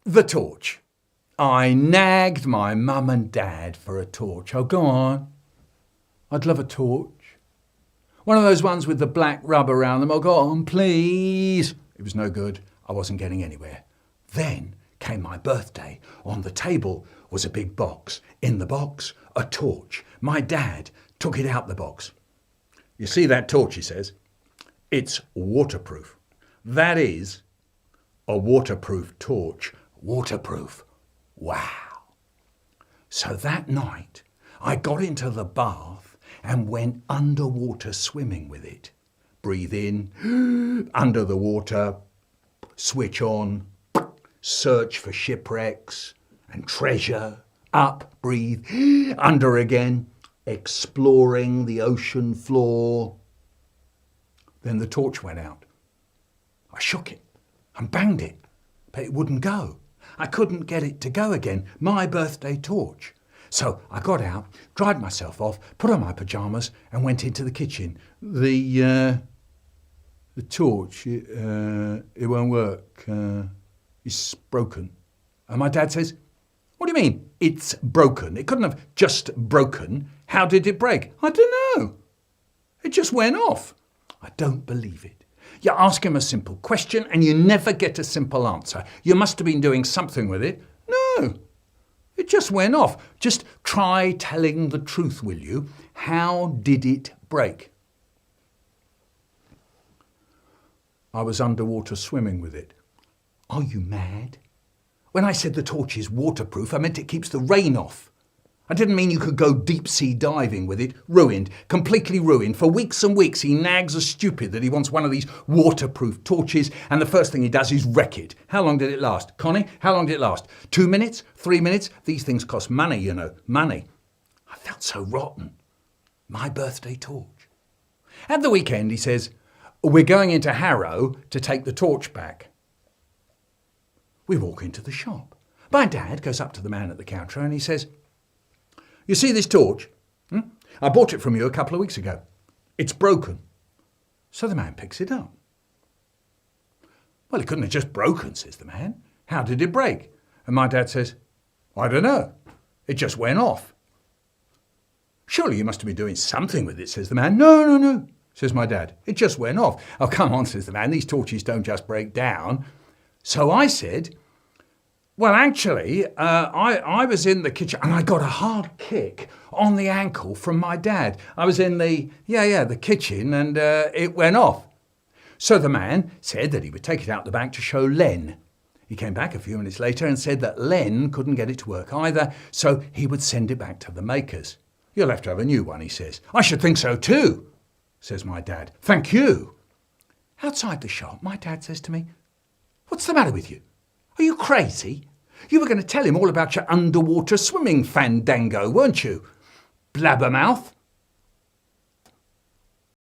The torch. I nagged my mum and dad for a torch. Oh, go on. I'd love a torch. One of those ones with the black rub around them. Oh, go on, please. It was no good. I wasn't getting anywhere. Then came my birthday. On the table was a big box. In the box, a torch. My dad took it out the box. You see that torch, he says? It's waterproof. That is a waterproof torch. Waterproof. Wow. So that night, I got into the bath and went underwater swimming with it. Breathe in, under the water, switch on, search for shipwrecks and treasure, up, breathe, under again, exploring the ocean floor. Then the torch went out. I shook it and banged it, but it wouldn't go. I couldn't get it to go again, my birthday torch. So I got out, dried myself off, put on my pyjamas and went into the kitchen. The torch, it won't work. It's broken. And my dad says, what do you mean, it's broken? It couldn't have just broken. How did it break? I don't know. It just went off. I don't believe it. You ask him a simple question and you never get a simple answer. You must have been doing something with it. No, it just went off. Just try telling the truth, will you? How did it break? I was underwater swimming with it. Are you mad? When I said the torch is waterproof, I meant it keeps the rain off. I didn't mean you could go deep sea diving with it. Ruined, completely ruined. For weeks and weeks he nags as stupid that he wants one of these waterproof torches and the first thing he does is wreck it. How long did it last? Connie, how long did it last? 2 minutes? 3 minutes? These things cost money, you know, money. I felt so rotten. My birthday torch. At the weekend he says, we're going into Harrow to take the torch back. We walk into the shop. My dad goes up to the man at the counter and he says, you see this torch? I bought it from you a couple of weeks ago. It's broken. So the man picks it up. Well, it couldn't have just broken, says the man. How did it break? And my dad says, I don't know. It just went off. Surely you must have been doing something with it, says the man. No, says my dad. It just went off. Oh, come on, says the man. These torches don't just break down. So I said, well, actually, I was in the kitchen and I got a hard kick on the ankle from my dad. I was in the kitchen and it went off. So the man said that he would take it out the back to show Len. He came back a few minutes later and said that Len couldn't get it to work either, so he would send it back to the makers. You'll have to have a new one, he says. I should think so too, says my dad. Thank you. Outside the shop, my dad says to me, what's the matter with you? Are you crazy? You were going to tell him all about your underwater swimming fandango, weren't you? Blabbermouth.